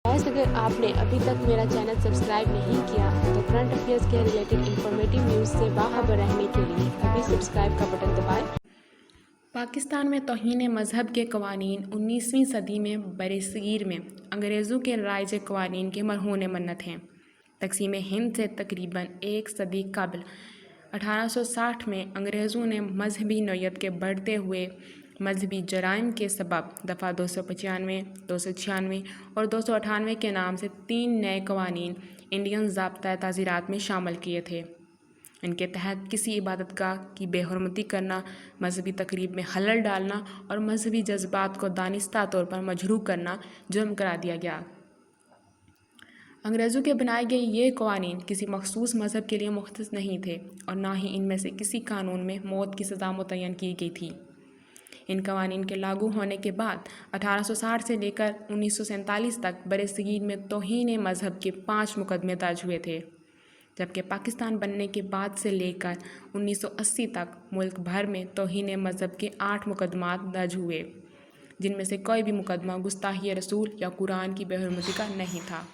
Guys अगर आपने अभी तक मेरा चैनल सब्सक्राइब नहीं किया तो करंट अफेयर्स के रिलेटेड इंफॉर्मेटिव न्यूज़ से बाखबर रहने के लिए अभी सब्सक्राइब का बटन दबाएं। पाकिस्तान में तौहीन मज़हब के कवानीन 19वीं सदी में बरसगीर में अंग्रेज़ों के राइज कवानीन के मरहून मन्नत हैं। तक़सीम हिंद से तकरीबन एक सदी कबल 1860 में अंग्रेज़ों ने मजहबी नौयत के बढ़ते हुए मजहबी जराइम के सबब दफ़ा 295, 296 और 298 के नाम से 3 नए कवानीन इंडियन ज़ाब्ता ताज़ीरात में शामिल किए थे। इनके तहत किसी इबादतगाह की बेहुरमती करना, मजहबी तकरीब में खलल डालना और मजहबी जज्बात को दानिस्ता तौर पर मजरूह करना जुर्म करार दिया गया। अंग्रेज़ों के बनाए गए ये कवानीन किसी मखसूस मज़हब के लिए मुख्तस नहीं थे और ना ही इनमें से किसी कानून में मौत की सज़ा मुतय्यन की गई थी। इन कवानीन के लागू होने के बाद 1860 से लेकर 1947 तक बरसगीर में तौहीन मज़हब के 5 मुकदमे दर्ज हुए थे, जबकि पाकिस्तान बनने के बाद से लेकर 1980 तक मुल्क भर में तौहीन मज़हब के 8 मुकदमात दर्ज हुए, जिनमें से कोई भी मुकदमा गुस्ताखी रसूल या कुरान की बेहुरमती का नहीं था।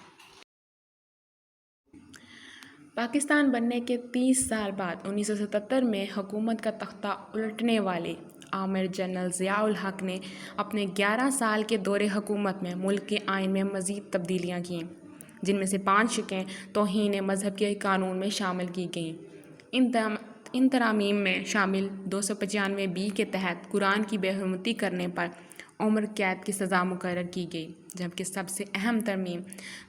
पाकिस्तान बनने के 30 साल बाद 1977 में हुकूमत का तख्ता उलटने वाले आमिर जनरल ज़ियाउल हक ने अपने 11 साल के दौरे हुकूमत में मुल्क के आइन में मज़ीद तब्दीलियाँ कीं, जिनमें से 5 शिकें तौहीन मज़हब के कानून में शामिल की गईं। इन तरामीम में शामिल 295 के तहत कुरान की बेहुरमती करने पर उम्र कैद की सज़ा मुकर्रर की गई, जबकि सबसे अहम तरमीम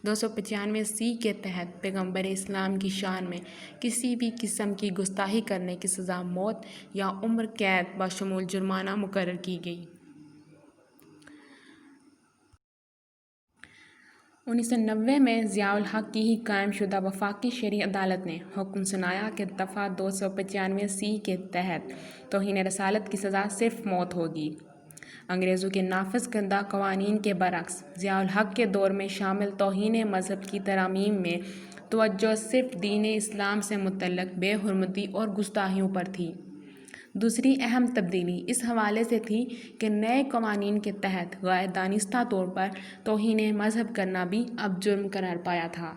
295 के तहत पैगम्बर इस्लाम की शान में किसी भी किस्म की गुस्ताखी करने की सज़ा मौत या उम्र कैद बशमूल जुर्माना मुकर्रर की गई। 1990 में ज़ियाउल हक की ही कायम शुदा वफाकी शरई अदालत ने हुक्म सुनाया कि दफ़ा 295 के तहत तौहीन रसालत की सज़ा सिर्फ मौत होगी। अंग्रेज़ों के नाफिज करदा कवानीन के बरक्स ज़ियाउल हक के दौर में शामिल तौहीन मज़हब की तरामीम में तवज्जो सिर्फ दीन इस्लाम से मुतल्लक़ बेहुरमती और गुस्ताखियों पर थी। दूसरी अहम तब्दीली इस हवाले से थी कि नए कवानीन के तहत गैर दानिस्ता तौर पर तौहीन मज़हब करना भी अब जुर्म करार पाया था।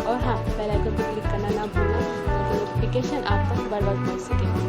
और हाँ, बेल आइकन पर क्लिक करना ना भूलना ताकि नोटिफिकेशन आप तक बर वक्त पहुँच सके।